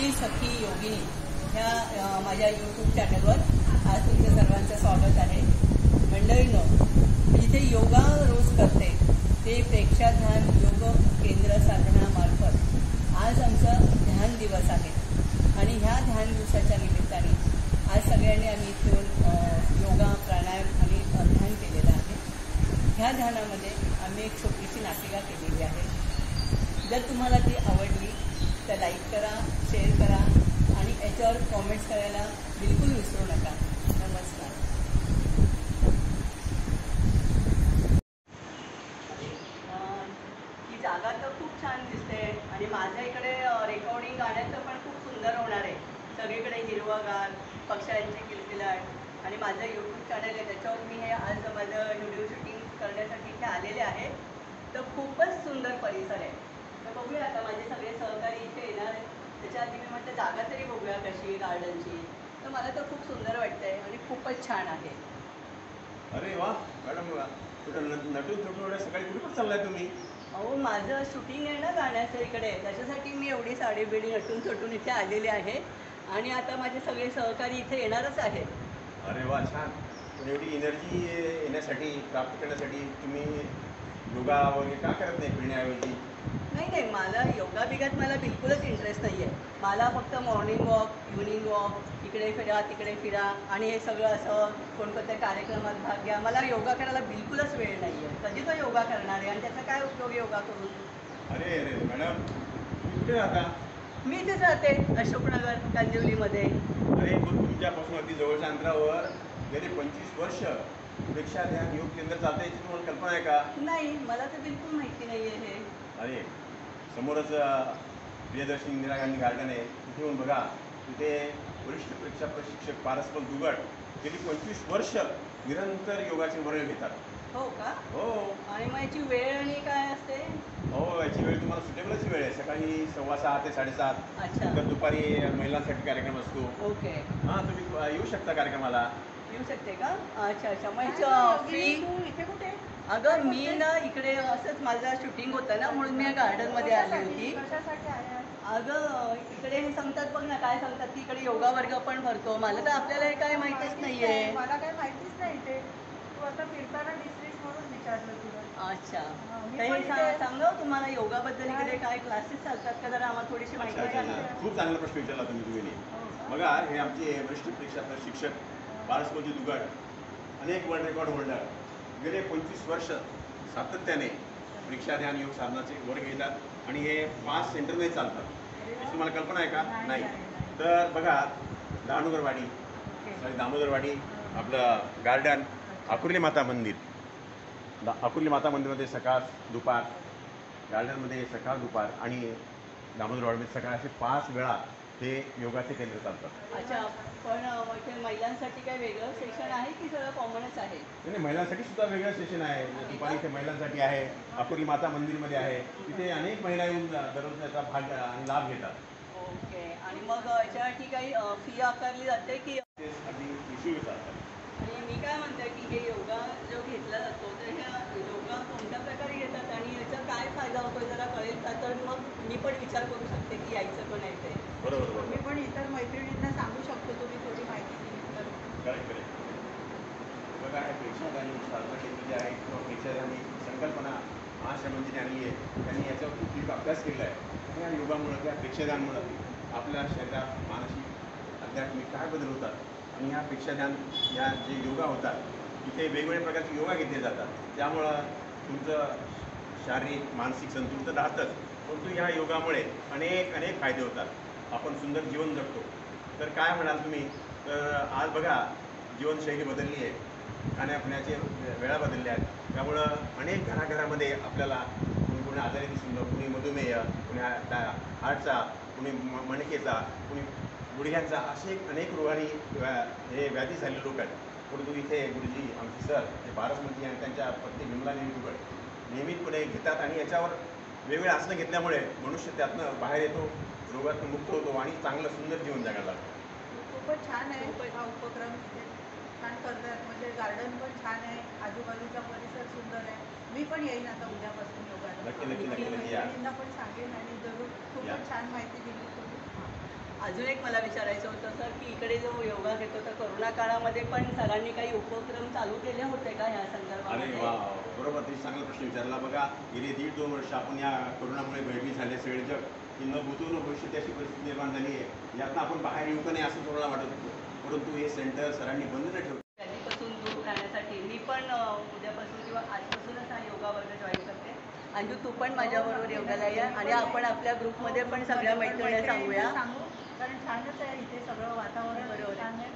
मी सखी योगिनी ह्या माझ्या यूट्यूब चॅनलवर आज तुमच्या सर्वांचं स्वागत आहे. मंडळींनो, जिथे योगा रोज करते ते प्रेक्षाध्यान योग केंद्र साधनामार्फत आज आमचा ध्यान दिवस आहे आणि ह्या ध्यान दिवसाच्या निमित्ताने आज सगळ्यांनी आम्ही इथे योगा प्राणायाम आणि ध्यान केलेलं आहे. ह्या ध्यानामध्ये आम्ही एक छोटीशी नाटिका केलेली आहे. जर तुम्हाला ती आवडली तर लाईक करा, शेअर करा आणि याच्यावर कॉमेंट्स करायला बिलकुल विसरू नका. नमस्कार. ही जागा तर खूप छान दिसते आणि माझ्या इकडे रेकॉर्डिंग गाण्याचं पण खूप सुंदर होणार आहे. सगळीकडे हिरवागार, पक्ष्यांचे किलकिलाट आणि माझं यूट्यूब चॅनल आहे त्याच्यावर मी हे आज माझं व्हिडिओ शूटिंग करण्यासाठी इथे आलेले आहे. तर खूपच सुंदर परिसर आहे. तर बघूया आता माझे सगळे सहकारी इथे येणार आहेत. त्याच्या आधी मी म्हटलं जागा तरी बघूया कशी गार्डनची. तर मला तर खूप सुंदर वाटतंय आणि खूपच छान आहे. अरे वा मॅडम, कुठं नटून थोडं सकाळी कुठे चाललाय तुम्ही? अहो, माझं शूटिंग आहे ना गाण्याचं इकडे, त्याच्यासाठी मी एवढी साडी बिडी नटून थटून इथे आलेली आहे आणि आता माझे सगळे सहकारी इथे येणारच आहे. अरे वा छान. पण एवढी एनर्जी येण्यासाठी प्राप्त करण्यासाठी तुम्ही योगा वगैरे का करत नाही फिरण्याऐवजी? नाही, मला योगा बिगात मला बिलकुलच इंटरेस्ट नाही आहे. मला फक्त मॉर्निंग वॉक, इव्हनिंग वॉक, इकडे फिरा तिकडे फिरा आणि हे सगळं असं कोणत्या कार्यक्रमात भाग घ्या. मला योगा करायला बिलकुलच वेळ नाही आहे. कधी तो योगा करणार आहे आणि त्याचा काय उपयोग योगा करून? अरे अरे मॅडम, तुम्ही कुठे राहता? मी इथेच राहते, अशोकनगर कांदिवलीमध्ये. अरे पण तुमच्यापासून अगदी जवळच्या अंतरावर गेले 25 वर्ष प्रेक्षाध्यान योग केंद्र चालतं, याची तुम्हाला कल्पना आहे का? नाही, मला तर बिलकुल माहिती नाही आहे हे. अरे समोरच प्रियदर्शनी इंदिरा गांधी गार्डन आहे, तिथे येऊन बघा. तिथे वरिष्ठ परीक्षा प्रशिक्षक पारसपल दुगड गेली 25 वर्ष निरंतर योगाचे वर्ग घेतात. हो का? हो. आणि मग याची वेळ आणि काय असते? हो, याची वेळ तुम्हाला सुटेबलच वेळ आहे. सकाळी 6:15 ते 7:30. अच्छा. तर दुपारी महिलांसाठी कार्यक्रम असतो. ओके. हां, तुम्ही येऊ शकता कार्यक्रमाला. येऊ शकते का? अच्छा अच्छा. मग फ्री? इथे कुठे? अगं मी ना इकडे असंच माझं शूटिंग होतं ना म्हणून मी या गार्डनमध्ये आली होती. कशासाठी आहे? अगं इकडे हे सांगतात बघ ना, काय सांगतात की इकडे योगा वर्ग पण भरतो. मला तर आपल्याला हे काय माहितीच नाहीये. मला काही माहितीच नाही ते. तू आता फिरताना दिसलीस म्हणून विचारलं तुला. अच्छा. मी तर हे पण इथे- सांगा तुम्हाला योगाबद्दल इकडे काय क्लासेस चालतात का? जरा आम्हाला थोडीशी अच्छा माहिती अच्छा द्या. अच्छा. खूप चांगला प्रश्न विचारला तुम्ही. बघा, हे आमचे वरिष्ठ परीक्षा प्रशिक्षक पारसपल दुगड, अनेक वर्ल्ड रेकॉर्ड होल्डर, गेले 25 वर्ष सातत्याने परीक्षाध्यान योग साधनाचे वर्ग घेतात आणि हे 5 सेंटरमध्ये चालतात. याची तुम्हाला कल्पना आहे का? नाही. तर बघा, दामोदरवाडी आपलं गार्डन, आकुर्ली माता मंदिर, आकुर्ली माता मंदिरमध्ये सकाळ दुपार, गार्डनमध्ये सकाळ दुपार आणि दामोदरवाडीमध्ये सकाळ, असे 5 वेळा हे योगाचे केंद्र चालतात. अच्छा. पण इथे महिलांसाठी काय वेगळं सेशन आहे की सगळं कॉमनच आहे? नाही, महिलांसाठी सुद्धा वेगळं सेशन आहे. दुपारी इथे महिलांसाठी आहे. आकुर्ली माता मंदिरमध्ये आहे. तिथे अनेक महिला येऊन दररोज त्याचा भाग आणि लाभ घेतात. ओके. आणि मग याच्यासाठी काही फी आकारली जाते की? ते अगदी निःशुल्क चालतात. आणि मी काय म्हणते की हे योगा जो घेतला जातो तर ह्या योगा कोणत्या प्रकारे घेतात आणि याचा काय फायदा होतो जरा कळेल का? तर मग मी पण विचार करू शकते की यायचं पण आहे ते. बरोबर. मी पण इतर मैत्रिणींना सांगू शकतो तुम्ही थोडी माहिती दिली तर. करेक्ट. बघा, हे प्रेक्षाध्यान योग साधना केंद्र जे आहे किंवा प्रेक्षाध्यान ही संकल्पना महाश्रमंतीने आणली आहे. त्यांनी याच्यावर खूप दीर्घ अभ्यास केला आहे. या योगामुळं, त्या प्रेक्षाध्यानमुळं आपल्या शरीरात मानसिक आध्यात्मिक काय बदल होतात आणि ह्या प्रेक्षाध्यान या जे योगा होतात तिथे वेगवेगळ्या प्रकारचे योगा घेतले जातात. त्यामुळं तुमचं शारीरिक मानसिक संतुलन तर राहतंच, परंतु ह्या योगामुळे अनेक फायदे होतात. आपण सुंदर जीवन जगतो. तर काय म्हणाल तुम्ही? तर आज बघा, जीवनशैली बदलली आहे, खाण्यापिण्याचे वेळा बदलल्या आहेत. त्यामुळं अनेक घराघरामध्ये आपल्याला कोणी आजारी दिसून, कुणी मधुमेह, कुणी हार्टचा, कुणी मणकेचा, कुणी गुडघ्यांचा, असे अनेक रोगाने हे व्याधी झालेले लोक आहेत. परंतु इथे गुरुजी आमचे सर हे पारसमंती आणि त्यांच्या पत्नी विमला दुगड नियमितपणे घेतात आणि याच्यावर वेगवेगळे आसनं घेतल्यामुळे मनुष्य त्यातनं बाहेर येतो, रोगातून मुक्त होतो आणि चांगलं सुंदर जीवन जगायला लागतो. खूपच छान आहे हा उपक्रम. छान करतात. म्हणजे गार्डन पण छान आहे, आजूबाजूचा परिसर सुंदर आहे. मी पण येईन आता उद्यापासून योगाला. नक्की या. मैत्रिणींना पण सांगेन आणि जरूर खूपच छान माहिती दिली तुम्ही. अजून एक मला विचारायचं होतं सर की इकडे जो योगा घेतो तर कोरोना काळामध्ये पण सरांनी काही उपक्रम चालू केले होते का ह्या अरे संदर्भामध्ये? वा, बरोबर तुम्ही चांगला प्रश्न विचारला. बघा गेली 1.5-2 वर्ष आपण या कोरोनामुळे भयभीत झाले सगळे जग, की न भूतो न भविष्यती अशी परिस्थिती निर्माण झाली आहे. यातनं आपण बाहेर येऊ का नाही असं कोणाला वाटत होतं, परंतु हे सेंटर सरांनी बंद नाही ठेवलं. त्यापासून दूर राहण्यासाठी मी पण उद्यापासून किंवा आजपासूनच हा योगा वर्ग जॉईन करते. अंजू तू पण माझ्याबरोबर योगाला या आणि आपण आपल्या ग्रुपमध्ये पण सगळ्या मैत्रिणी सांगूया. सांगू कारण छानच आहे इथे सगळं वातावरण बरोबर. छान आहे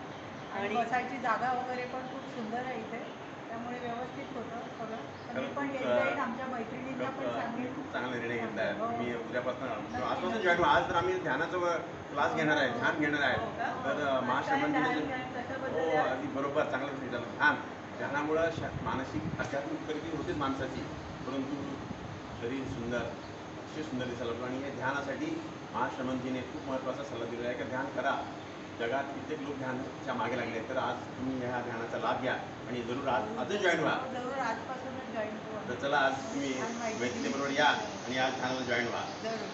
आणि आणि- बसायची जागा वगैरे पण खूप सुंदर आहे इथे त्यामुळे व्यवस्थित होतं सगळं तर मी खरं पण खूप, येत जाईन आमच्या मैत्रिणींना पण तुम्ही सांगेन. खूप चांगला निर्णय घेतला आहे. हो. तुम्ही उद्यापासून नक्की, आजपासून नक्की. जॉईन व्हा. आज तर आम्ही ध्यानाचा क्लास घेणार आहे, ध्यान घेणार आहे. हो का? तर आज महाश्रमण काय दिनाचं ध्यान कशाबद्दल हो, आहे? अगदी बरोबर, चांगलं तुम्ही झालं. ध्यानामुळं मानसिक आध्यात्मिक प्रगती होतेच माणसाची, परंतु शरीर सुंदर, अतिशय सुंदर दिसायला लागतो. आणि या ध्यानासाठी महाश्रमणजीने खूप महत्त्वाचा सल्ला दिलेला आहे की ध्यान करा. जगात कित्येक लोक ध्यानाच्या मागे लागले आहेत. तर आज तुम्ही ह्या ध्यानाचा लाभ घ्या आणि जरूर आजच जॉईन व्हा. हो, जरूर आजपासूनच जॉईन करू तर चला आज तुम्ही आणि माहिती मैत्रिणीबरोबर या आणि आज ध्यानाला जॉईन व्हा. जरूर